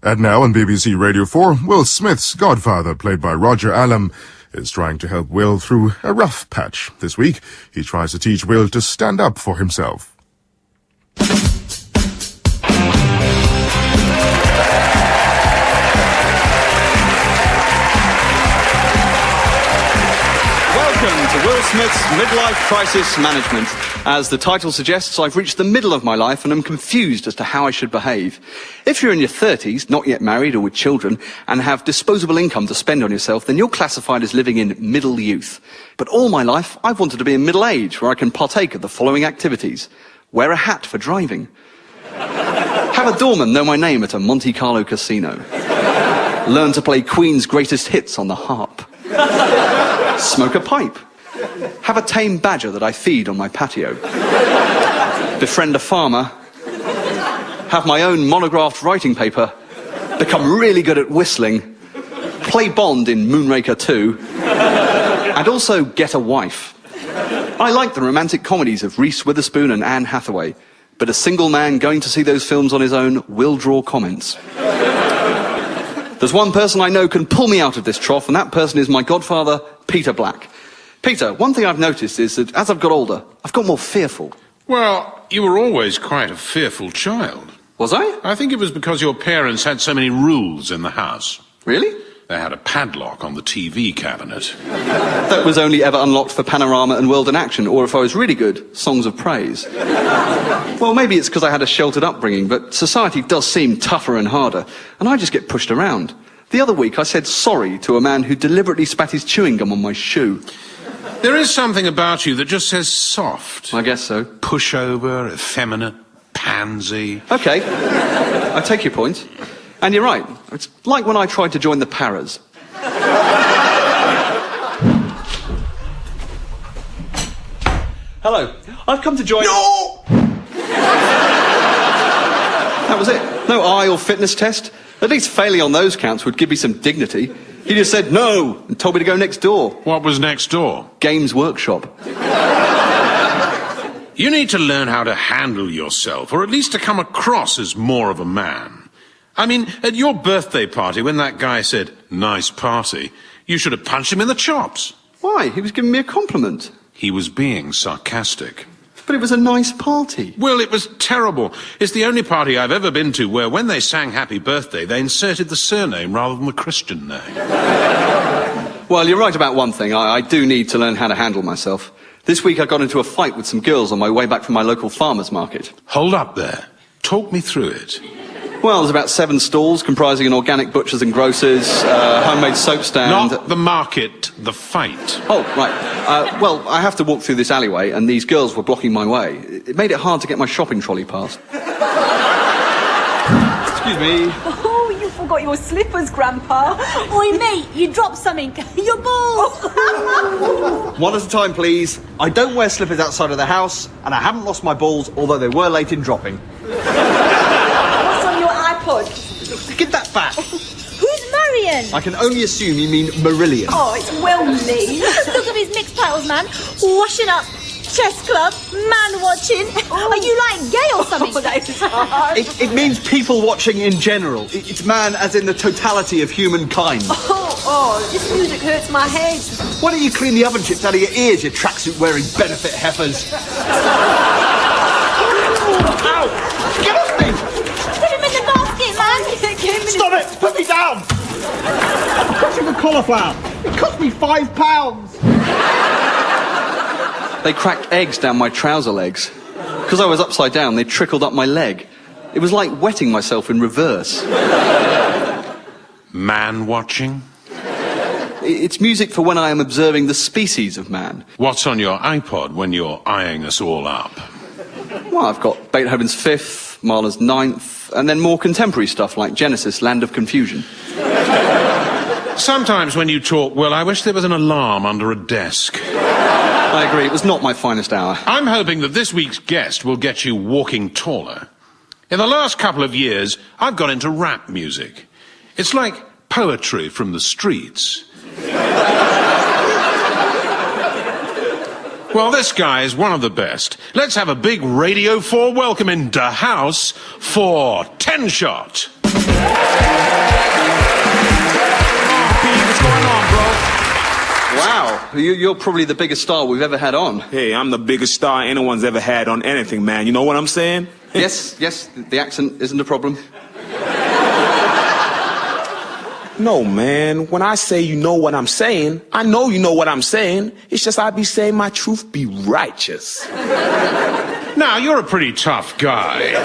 And now on BBC Radio 4, Will Smith's godfather, played by Roger Allam, is trying to help Will through a rough patch. This week, he tries to teach Will to stand up for himself. Welcome to Will Smith's Midlife Crisis Management. As the title suggests, I've reached the middle of my life and I'm confused as to how I should behave. If you're in your 30s, not yet married or with children, and have disposable income to spend on yourself, then you're classified as living in middle youth. But all my life, I've wanted to be in middle age, where I can partake of the following activities. Wear a hat for driving. Have a doorman know my name at a Monte Carlo casino. Learn to play Queen's greatest hits on the harp. Smoke a pipe. Have a tame badger that I feed on my patio. Befriend a farmer. Have my own monographed writing paper. Become really good at whistling. Play Bond in Moonraker 2. And also get a wife. I like the romantic comedies of Reese Witherspoon and Anne Hathaway, but a single man going to see those films on his own will draw comments. There's one person I know can pull me out of this trough, and that person is my godfather, Peter Black. Peter, one thing I've noticed is that as I've got older, I've got more fearful. Well, you were always quite a fearful child. Was I? I think it was because your parents had so many rules in the house. Really? They had a padlock on the TV cabinet. That was only ever unlocked for Panorama and World in Action, or if I was really good, Songs of Praise. Well, maybe it's because I had a sheltered upbringing, but society does seem tougher and harder, and I just get pushed around. The other week I said sorry to a man who deliberately spat his chewing gum on my shoe. There is something about you that just says soft. I guess so. Pushover, effeminate, pansy. Okay, I take your point. And you're right. It's like when I tried to join the Paras. Hello. I've come to join... No! That was it. No eye or fitness test. At least failing on those counts would give me some dignity. He just said no and told me to go next door. What was next door? Games Workshop. You need to learn how to handle yourself, or at least to come across as more of a man. I mean, at your birthday party, when that guy said, "Nice party," you should have punched him in the chops. Why? He was giving me a compliment. He was being sarcastic. But it was a nice party. Well, it was terrible. It's the only party I've ever been to where when they sang Happy Birthday, they inserted the surname rather than the Christian name. Well, you're right about one thing. I do need to learn how to handle myself. This week I got into a fight with some girls on my way back from my local farmer's market. Hold up there. Talk me through it. Well, there's about 7 stalls comprising an organic butchers and grocers, homemade soap stand... Not the market, the fight. Oh, right. Well, I have to walk through this alleyway, and these girls were blocking my way. It made it hard to get my shopping trolley past. Excuse me. Oh, you forgot your slippers, Grandpa. Oi, mate, you dropped something. Your balls. One at a time, please. I don't wear slippers outside of the house, and I haven't lost my balls, although they were late in dropping. Give that back. Who's Marion? I can only assume you mean Marillion. Oh, it's well me. Look at his mixed titles, man. Washing up, chess club, man watching. Oh. Are you like gay or something? Oh, that is hard. It means people watching in general. It's man as in the totality of humankind. Oh, this music hurts my head. Why don't you clean the oven chips out of your ears, you tracksuit wearing benefit heifers? Ow! Get off me! Put him in the basket, man. Stop it! Put me down! I'm crushing a cauliflower. It cost me £5. They cracked eggs down my trouser legs. Because I was upside down, they trickled up my leg. It was like wetting myself in reverse. Man watching? It's music for when I am observing the species of man. What's on your iPod when you're eyeing us all up? Well, I've got Beethoven's Fifth, Mahler's Ninth, and then more contemporary stuff like Genesis, Land of Confusion. Sometimes when you talk, well, I wish there was an alarm under a desk. I agree, it was not my finest hour. I'm hoping that this week's guest will get you walking taller. In the last couple of years, I've got into rap music. It's like poetry from the streets. Well, this guy is one of the best. Let's have a big Radio 4 welcome in the house for 10 Shot. You're probably the biggest star we've ever had on. Hey, I'm the biggest star anyone's ever had on anything, man. You know what I'm saying? Yes, the accent isn't a problem. No, man. When I say you know what I'm saying, I know you know what I'm saying. It's just I be saying my truth be righteous. Now, you're a pretty tough guy.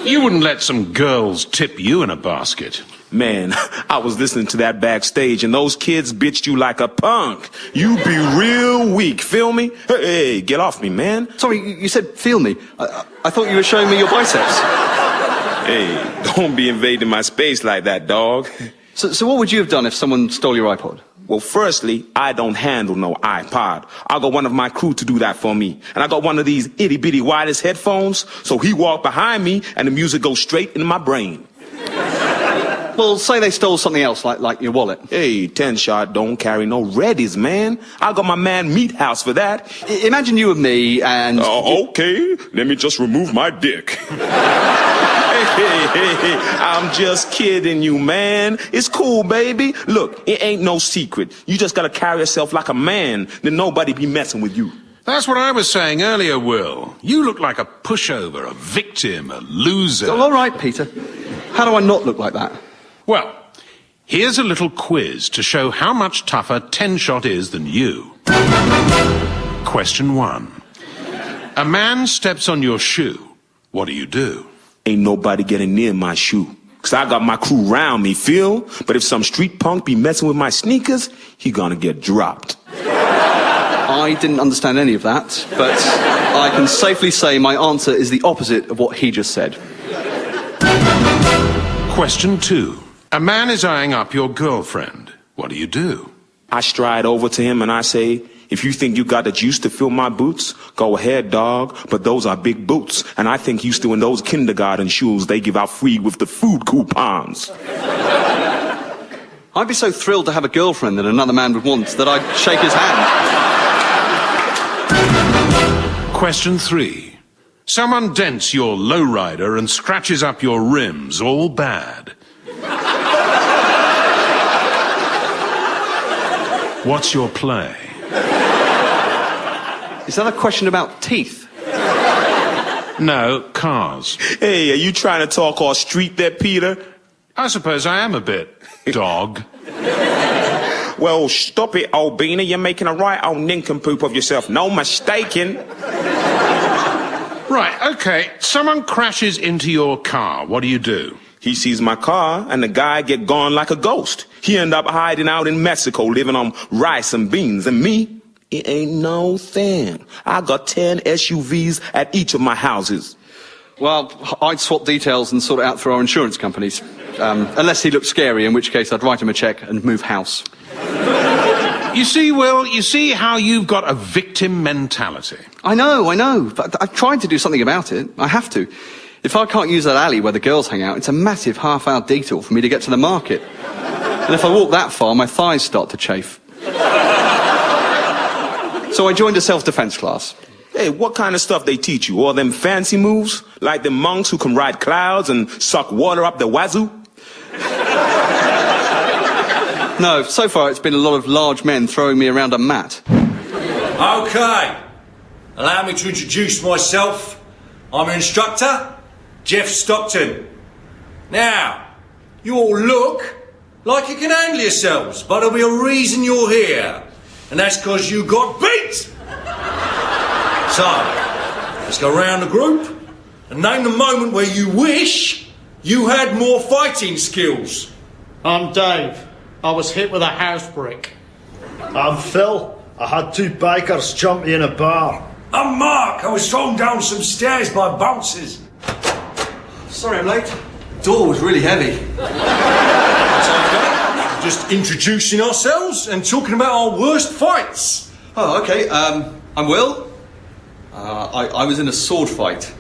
You wouldn't let some girls tip you in a basket. Man, I was listening to that backstage, and those kids bitched you like a punk. You be real weak, feel me? Hey, get off me, man. Sorry, you said feel me. I thought you were showing me your biceps. Hey, don't be invading my space like that, dog. So what would you have done if someone stole your iPod? Well, firstly, I don't handle no iPod. I got one of my crew to do that for me. And I got one of these itty-bitty wireless headphones, so he walked behind me, and the music goes straight into my brain. Well, say they stole something else, like your wallet. Hey, 10-shot don't carry no readies, man. I got my man Meat House for that. Imagine you and me and... Okay, let me just remove my dick. Hey, I'm just kidding you, man. It's cool, baby. Look, it ain't no secret. You just gotta carry yourself like a man, then nobody be messing with you. That's what I was saying earlier, Will. You look like a pushover, a victim, a loser. Oh, all right, Peter. How do I not look like that? Well, here's a little quiz to show how much tougher 10-shot is than you. Question 1. A man steps on your shoe. What do? Ain't nobody getting near my shoe. 'Cause I got my crew round me, feel? But if some street punk be messing with my sneakers, he gonna get dropped. I didn't understand any of that, but I can safely say my answer is the opposite of what he just said. Question 2. A man is eyeing up your girlfriend. What do? I stride over to him and I say, if you think you got the juice to fill my boots, go ahead, dog, but those are big boots, and I think you still in those kindergarten shoes they give out free with the food coupons. I'd be so thrilled to have a girlfriend that another man would want that I'd shake his hand. Question 3. Someone dents your lowrider and scratches up your rims, all bad. What's your play? Is that a question about teeth? No, cars. Hey, are you trying to talk all street there, Peter? I suppose I am a bit, dog. Well, stop it, old beanie. You're making a right old nincompoop of yourself. No mistaking. Right, okay. Someone crashes into your car. What do? He sees my car, and the guy get gone like a ghost. He end up hiding out in Mexico, living on rice and beans. And me, it ain't no thing. I got 10 SUVs at each of my houses. Well, I'd swap details and sort it out through our insurance companies. Unless he looked scary, in which case I'd write him a check and move house. You see, Will, you see how you've got a victim mentality. I know, but I've tried to do something about it. I have to. If I can't use that alley where the girls hang out, it's a massive half-hour detour for me to get to the market. And if I walk that far, my thighs start to chafe. So I joined a self-defense class. Hey, what kind of stuff they teach you? All them fancy moves? Like them monks who can ride clouds and suck water up the wazoo? No, so far it's been a lot of large men throwing me around a mat. Okay, allow me to introduce myself. I'm an instructor, Jeff Stockton. Now, you all look like you can handle yourselves, but there'll be a reason you're here, and that's because you got beat. So, let's go around the group and name the moment where you wish you had more fighting skills. I'm Dave. I was hit with a house brick. I'm Phil. I had 2 bikers jump me in a bar. I'm Mark. I was thrown down some stairs by bouncers. Sorry I'm late. Door was really heavy. That's okay. Just introducing ourselves and talking about our worst fights. Oh, okay. I'm Will. I was in a sword fight.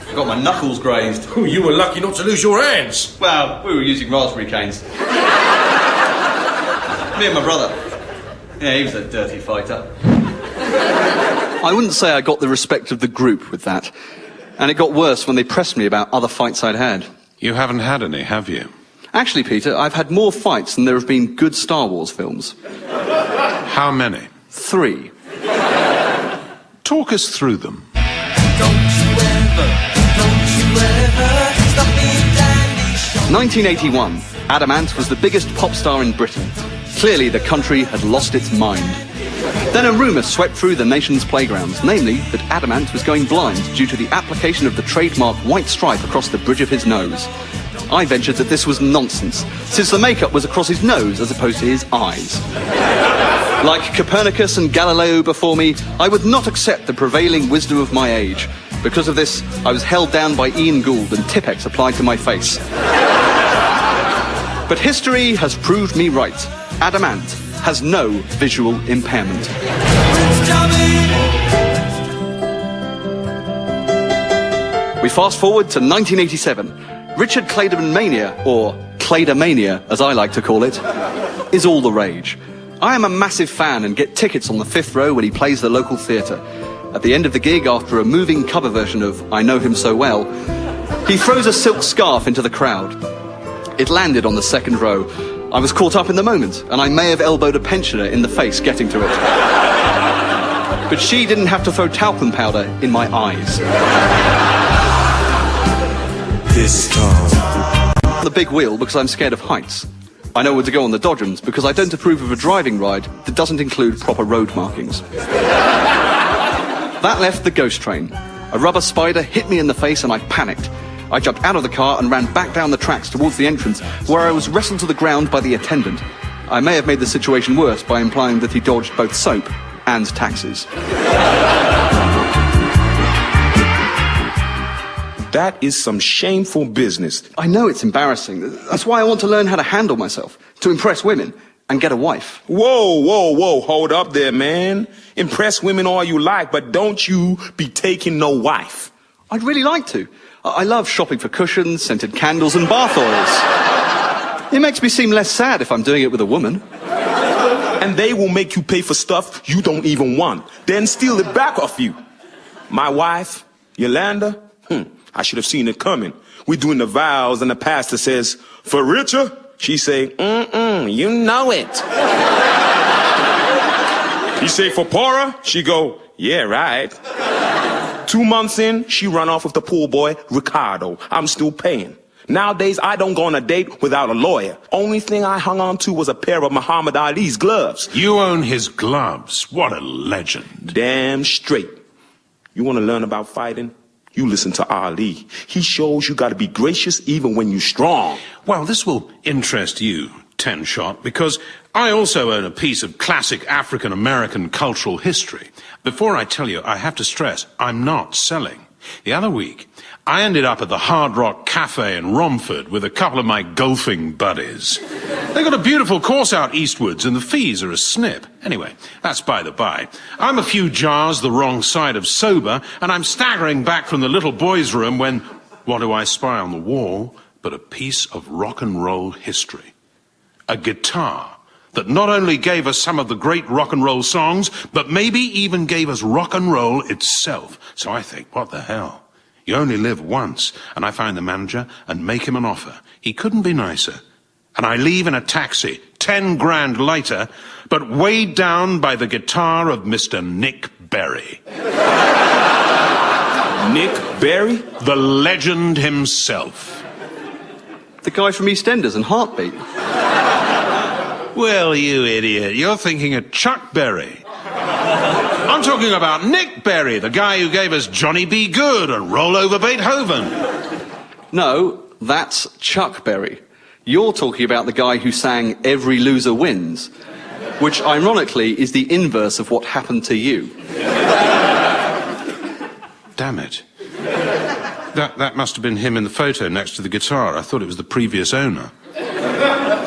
I got my knuckles grazed. Oh, you were lucky not to lose your hands. Well, we were using raspberry canes. Me and my brother. Yeah, he was a dirty fighter. I wouldn't say I got the respect of the group with that. And it got worse when they pressed me about other fights I'd had. You haven't had any, have you? Actually, Peter, I've had more fights than there have been good Star Wars films. How many? 3. Talk us through them. Don't you ever stop being dandy. 1981. Adamant was the biggest pop star in Britain. Clearly, the country had lost its mind. Then a rumour swept through the nation's playgrounds, namely that Adamant was going blind due to the application of the trademark white stripe across the bridge of his nose. I ventured that this was nonsense, since the makeup was across his nose as opposed to his eyes. Like Copernicus and Galileo before me, I would not accept the prevailing wisdom of my age. Because of this, I was held down by Ian Gould and Tipp-Ex applied to my face. But history has proved me right. Adamant has no visual impairment. We fast forward to 1987. Richard Clayderman mania, or Claydermania as I like to call it, is all the rage. I am a massive fan and get tickets on the 5th row when he plays the local theatre. At the end of the gig, after a moving cover version of I Know Him So Well, he throws a silk scarf into the crowd. It landed on the 2nd row. I was caught up in the moment, and I may have elbowed a pensioner in the face getting to it. But she didn't have to throw talcum powder in my eyes. This time. The big wheel because I'm scared of heights. I know where to go on the dodgems because I don't approve of a driving ride that doesn't include proper road markings. That left the ghost train. A rubber spider hit me in the face and I panicked. I jumped out of the car and ran back down the tracks towards the entrance, where I was wrestled to the ground by the attendant. I may have made the situation worse by implying that he dodged both soap and taxes. That is some shameful business. I know it's embarrassing. That's why I want to learn how to handle myself, to impress women, and get a wife. Whoa, hold up there, man. Impress women all you like, but don't you be taking no wife. I'd really like to. I love shopping for cushions, scented candles, and bath oils. It makes me seem less sad if I'm doing it with a woman. And they will make you pay for stuff you don't even want, then steal it back off you. My wife, Yolanda, I should have seen it coming. We're doing the vows and the pastor says, for richer, she say, you know it. He say, for poorer, she go, yeah, right. 2 months in, she run off with the pool boy, Ricardo. I'm still paying. Nowadays, I don't go on a date without a lawyer. Only thing I hung on to was a pair of Muhammad Ali's gloves. You own his gloves. What a legend. Damn straight. You want to learn about fighting? You listen to Ali. He shows you got to be gracious even when you're strong. Well, this will interest you, 10-Shot, because I also own a piece of classic African-American cultural history. Before I tell you, I have to stress, I'm not selling. The other week, I ended up at the Hard Rock Cafe in Romford with a couple of my golfing buddies. They got a beautiful course out eastwards and the fees are a snip. Anyway, that's by the by. I'm a few jars the wrong side of sober and I'm staggering back from the little boys' room when, what do I spy on the wall but a piece of rock and roll history? A guitar that not only gave us some of the great rock and roll songs, but maybe even gave us rock and roll itself. So I think, what the hell? You only live once, and I find the manager and make him an offer. He couldn't be nicer. And I leave in a taxi, 10 grand lighter, but weighed down by the guitar of Mr. Nick Berry. Nick Berry? The legend himself. The guy from EastEnders and Heartbeat. Well, you idiot, you're thinking of Chuck Berry. I'm talking about Nick Berry, the guy who gave us Johnny B. Good and Roll Over Beethoven. No, that's Chuck Berry. You're talking about the guy who sang Every Loser Wins, which ironically is the inverse of what happened to you. Damn it. That must have been him in the photo next to the guitar. I thought it was the previous owner.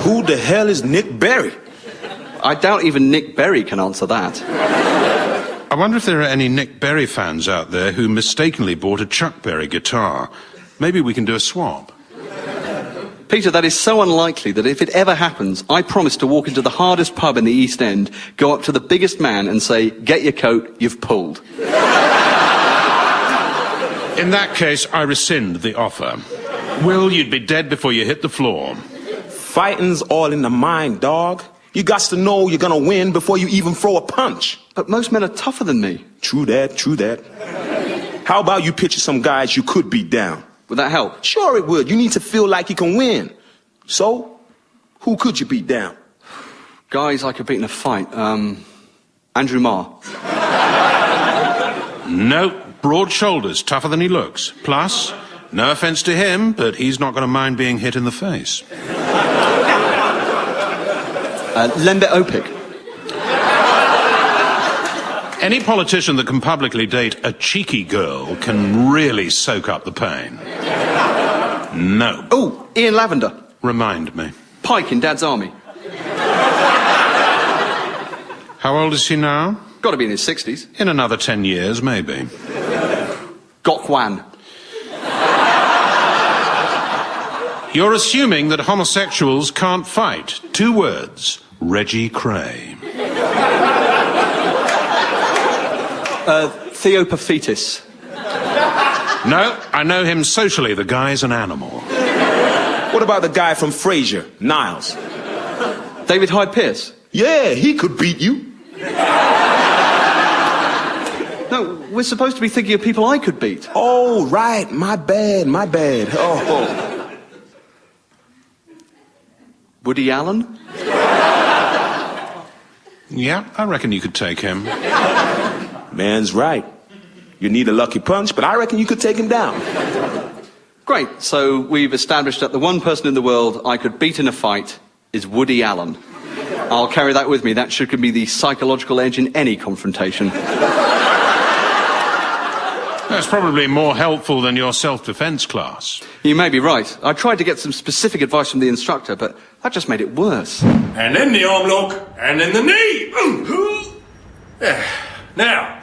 Who the hell is Nick Berry? I doubt even Nick Berry can answer that. I wonder if there are any Nick Berry fans out there who mistakenly bought a Chuck Berry guitar. Maybe we can do a swap. Peter, that is so unlikely that if it ever happens, I promise to walk into the hardest pub in the East End, go up to the biggest man and say, get your coat, you've pulled. In that case, I rescind the offer. Will, you'd be dead before you hit the floor. Fighting's all in the mind, dog. You got to know you're gonna win before you even throw a punch. But most men are tougher than me. True that, true that. How about you picture some guys you could beat down? Would that help? Sure it would. You need to feel like you can win. So, who could you beat down? Guys I could beat in a fight. Andrew Marr. No, broad shoulders, tougher than he looks. Plus, no offense to him, but he's not going to mind being hit in the face. Lembit Opik. Any politician that can publicly date a cheeky girl can really soak up the pain. No. Oh, Ian Lavender. Remind me. Pike in Dad's Army. How old is he now? Got to be in his 60s. In another 10 years, maybe. Gok Wan. You're assuming that homosexuals can't fight. 2 words. Reggie Cray. Theo Paphitis. No, I know him socially. The guy's an animal. What about the guy from Frasier, Niles? David Hyde Pierce. Yeah, he could beat you. No, we're supposed to be thinking of people I could beat. Oh, right. My bad, my bad. Oh. Woody Allen? Yeah, I reckon you could take him. Man's right. You need a lucky punch, but I reckon you could take him down. Great, so we've established that the one person in the world I could beat in a fight is Woody Allen. I'll carry that with me. That should give me the psychological edge in any confrontation. That's probably more helpful than your self-defense class. You may be right. I tried to get some specific advice from the instructor, but that just made it worse. And then the arm lock, and then the knee. Now,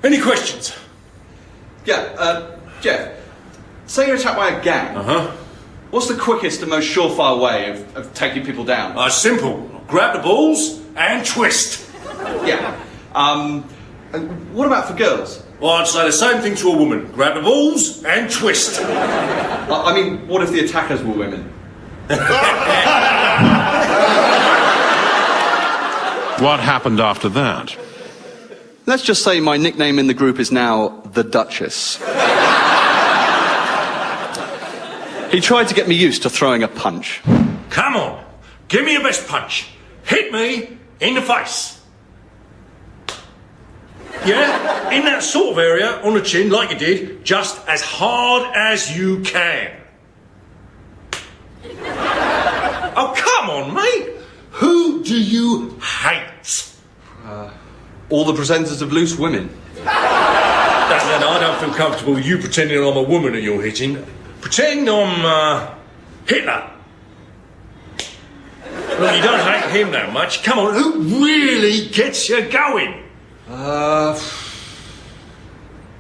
any questions? Yeah, Jeff, say you're attacked by a gang. Uh-huh. What's the quickest and most surefire way of taking people down? Simple. Grab the balls and twist. Yeah. And what about for girls? Well, I'd say the same thing to a woman. Grab the balls and twist. I mean, what if the attackers were women? What happened after that? Let's just say my nickname in the group is now the Duchess. He tried to get me used to throwing a punch. Come on. Give me your best punch. Hit me in the face. Yeah, in that sort of area, on the chin, like you did, just as hard as you can. Oh, come on, mate. Who do you hate? All the presenters of Loose Women. No, I don't feel comfortable with you pretending I'm a woman that you're hitting. Pretend I'm, Hitler. Look, you don't hate him that much. Come on, who really gets you going?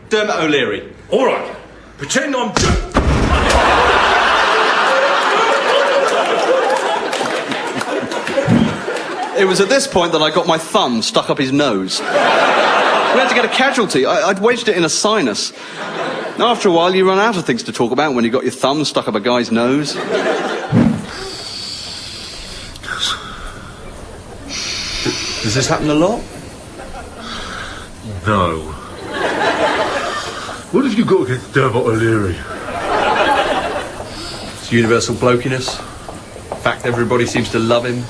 Dermot O'Leary. All right, pretend I'm... It was at this point that I got my thumb stuck up his nose. We had to get a casualty. I'd wedged it in a sinus. After a while, you run out of things to talk about when you got your thumb stuck up a guy's nose. Does this happen a lot? No. What have you got against Dermot O'Leary? It's universal blokiness. The fact everybody seems to love him.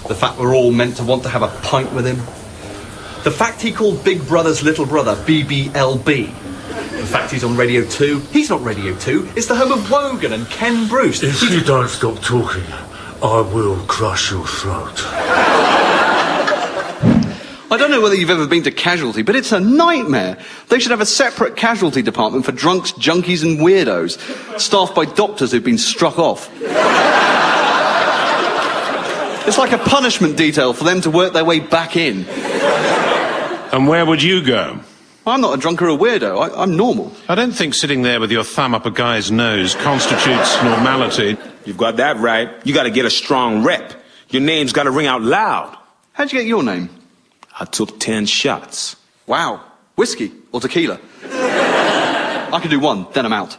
The fact we're all meant to want to have a pint with him. The fact he called Big Brother's little brother BBLB. The fact he's on Radio 2. He's not Radio 2. It's the home of Wogan and Ken Bruce. If you don't stop talking, I will crush your throat. I don't know whether you've ever been to Casualty, but it's a nightmare. They should have a separate casualty department for drunks, junkies and weirdos, staffed by doctors who've been struck off. It's like a punishment detail for them to work their way back in. And where would you go? I'm not a drunk or a weirdo. I'm normal. I don't think sitting there with your thumb up a guy's nose constitutes normality. You've got that right. You got to get a strong rep. Your name's got to ring out loud. How'd you get your name? I took 10 shots. Wow. Whiskey or tequila? I can do one, then I'm out.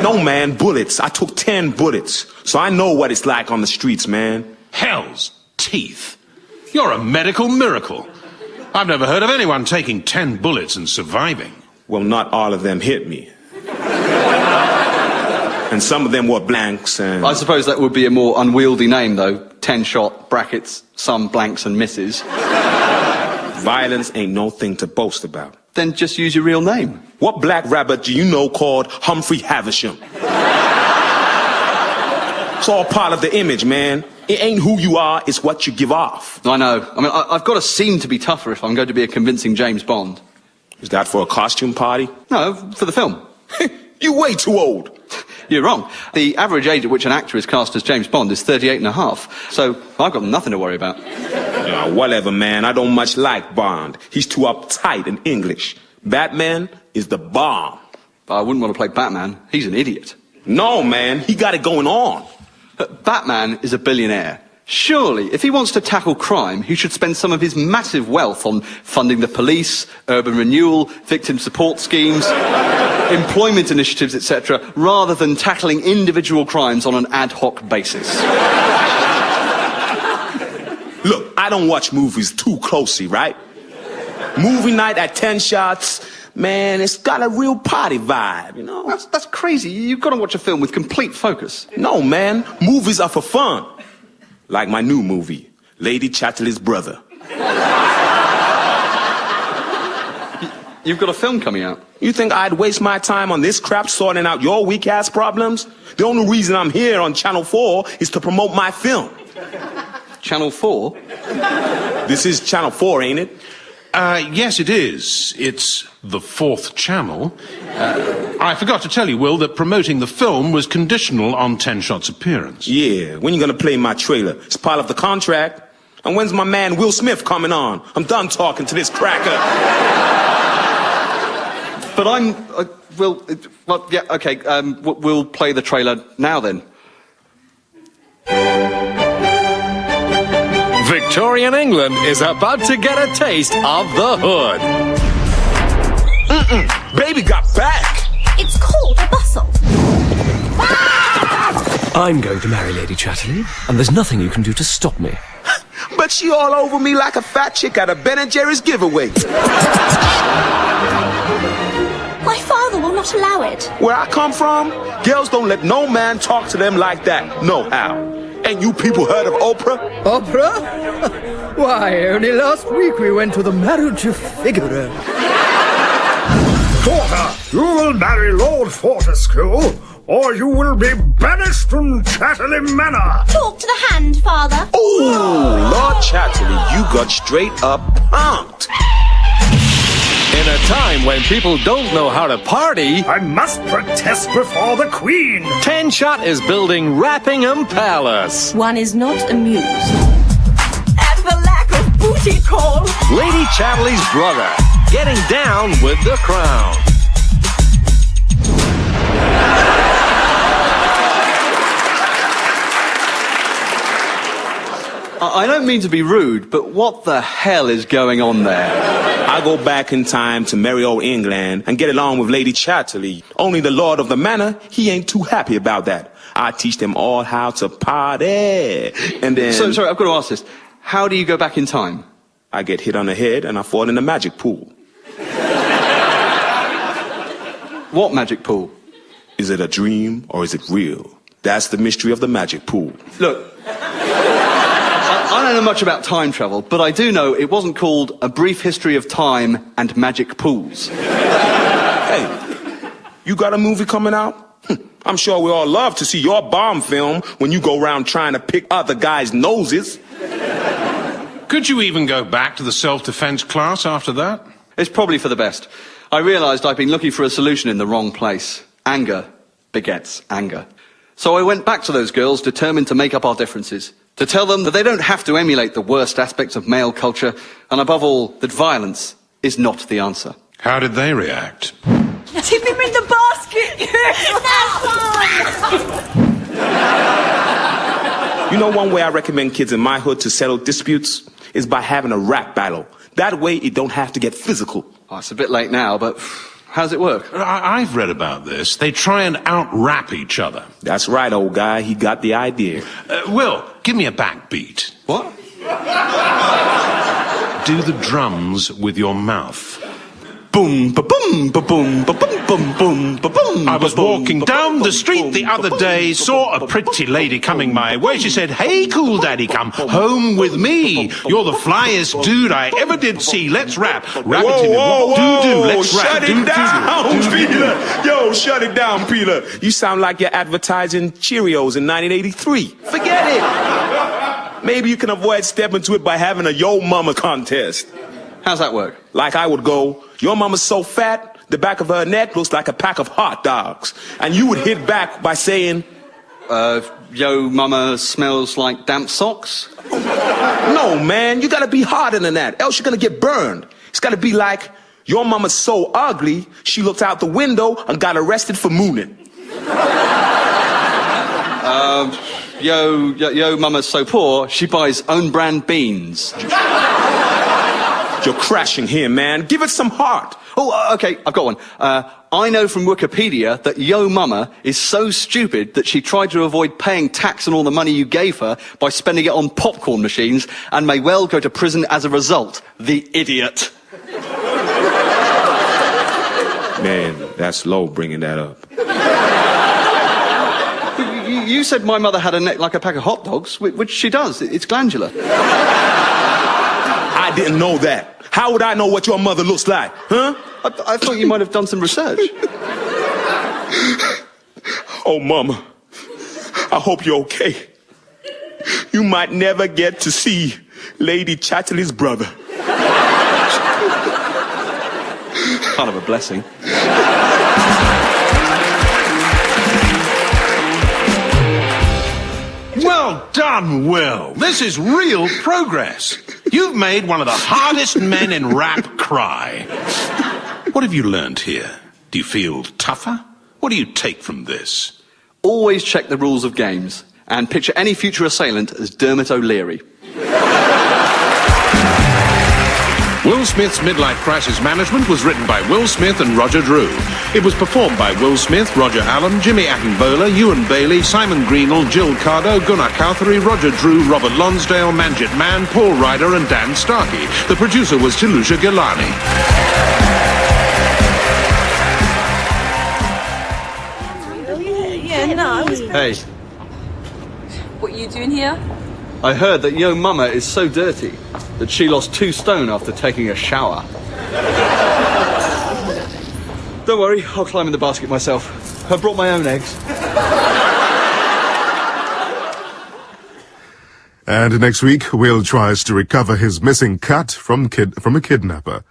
No, man, bullets. I took 10 bullets. So I know what it's like on the streets, man. Hell's teeth. You're a medical miracle. I've never heard of anyone taking 10 bullets and surviving. Well, not all of them hit me. And some of them were blanks and... I suppose that would be a more unwieldy name, though. 10 shot, brackets, some blanks and misses. Violence ain't no thing to boast about. Then just use your real name. What black rabbit do you know called Humphrey Havisham? It's all part of the image, man. It ain't who you are, it's what you give off. I know. I mean, I've got to seem to be tougher if I'm going to be a convincing James Bond. Is that for a costume party? No, for the film. You're way too old. You're wrong. The average age at which an actor is cast as James Bond is 38 and a half. So I've got nothing to worry about. Yeah, whatever, man. I don't much like Bond. He's too uptight and English. Batman is the bomb. I wouldn't want to play Batman. He's an idiot. No, man. He got it going on. Batman is a billionaire. Surely, if he wants to tackle crime, he should spend some of his massive wealth on funding the police, urban renewal, victim support schemes, employment initiatives, etc., rather than tackling individual crimes on an ad hoc basis. Look, I don't watch movies too closely, right? Movie night at 10 shots, man, it's got a real party vibe, you know? That's crazy. You've got to watch a film with complete focus. No, man. Movies are for fun. Like my new movie, Lady Chatterley's Brother. You've got a film coming out. You think I'd waste my time on this crap sorting out your weak-ass problems? The only reason I'm here on Channel 4 is to promote my film. Channel 4? This is Channel 4, ain't it? Yes, it is. It's the 4th channel. I forgot to tell you, Will, that promoting the film was conditional on 10 Shot's appearance. Yeah, when you gonna play my trailer? It's part of the contract. And when's my man Will Smith coming on? I'm done talking to this cracker. But we'll play the trailer now then. Victorian England is about to get a taste of the hood. Baby got back. It's called a bustle. I'm going to marry Lady Chatterley, and there's nothing you can do to stop me. But she all over me like a fat chick at a Ben & Jerry's giveaway. My father will not allow it. Where I come from, girls don't let no man talk to them like that. No how. Ain't you people heard of Oprah? Oprah? Why, only last week we went to the marriage of Figaro. Daughter, you will marry Lord Fortescue, or you will be banished from Chatterley Manor. Talk to the hand, father. Ooh, Lord Chatterley, you got straight up punked. In a time when people don't know how to party, I must protest before the Queen. 10 Shot is building Rappingham Palace. One is not amused. At the lack of booty call. Lady Chatterley's brother, getting down with the crown. I don't mean to be rude, but what the hell is going on there? I go back in time to merry old England and get along with Lady Chatterley. Only the Lord of the Manor, he ain't too happy about that. I teach them all how to party. And then... Sorry, I've got to ask this. How do you go back in time? I get hit on the head and I fall in the magic pool. What magic pool? Is it a dream or is it real? That's the mystery of the magic pool. Look... I don't know much about time travel, but I do know it wasn't called A Brief History of Time and Magic Pools. Hey, you got a movie coming out? I'm sure we all love to see your bomb film when you go around trying to pick other guys' noses. Could you even go back to the self-defense class after that? It's probably for the best. I realised I'd been looking for a solution in the wrong place. Anger begets anger. So I went back to those girls, determined to make up our differences. To tell them that they don't have to emulate the worst aspects of male culture, and above all, that violence is not the answer. How did they react? Tip him in the basket. You know one way I recommend kids in my hood to settle disputes? Is by having a rap battle. That way it don't have to get physical. Oh, it's a bit late now, but How does it work? I've read about this. They try and out-rap each other. That's right, old guy. He got the idea. Will, give me a backbeat. What? Do the drums with your mouth. Boom, ba-boom, ba-boom, ba-boom, boom, boom, ba-boom. I was walking down the street the other day, saw a pretty lady coming my way. She said, "Hey, cool daddy, come home with me. You're the flyest dude I ever did see. Let's rap. Rap it to me. Do-do. Let's rap. Shut it down, Peter. Yo, shut it down, Peter. You sound like you're advertising Cheerios in 1983. Forget it. Maybe you can avoid stepping to it by having a Yo Mama contest. How's that work? Like I would go, your mama's so fat, the back of her neck looks like a pack of hot dogs. And you would hit back by saying, yo mama smells like damp socks? no, man, you gotta be harder than that, else you're gonna get burned. It's gotta be like, your mama's so ugly, she looked out the window and got arrested for mooning. Yo mama's so poor, she buys own brand beans. You're crashing here, man. Give it some heart. Oh, okay, I've got one. I know from Wikipedia that Yo Mama is so stupid that she tried to avoid paying tax on all the money you gave her by spending it on popcorn machines and may well go to prison as a result. The idiot. Man, that's low bringing that up. You said my mother had a neck like a pack of hot dogs, which she does. It's glandular. I didn't know that. How would I know what your mother looks like, huh? I thought you might have done some research. Oh, Mama, I hope you're okay. You might never get to see Lady Chatterley's brother. Kind of a blessing. Well done, Will. This is real progress. You've made one of the hardest men in rap cry. What have you learned here? Do you feel tougher? What do you take from this? Always check the rules of games and picture any future assailant as Dermot O'Leary. Will Smith's Midlife Crisis Management was written by Will Smith and Roger Drew. It was performed by Will Smith, Roger Allam, Jimmy Attenborough, Ewan Bailey, Simon Greenall, Jill Cardo, Gunnar Cowthery, Roger Drew, Robert Lonsdale, Manjit Mann, Paul Ryder and Dan Starkey. The producer was Talusha Gilani. Yeah, no. Hey, What are you doing here? I heard that Yo Mama is so dirty that she lost 2 stone after taking a shower. Don't worry, I'll climb in the basket myself. I brought my own eggs. And next week, Will tries to recover his missing cat from a kidnapper.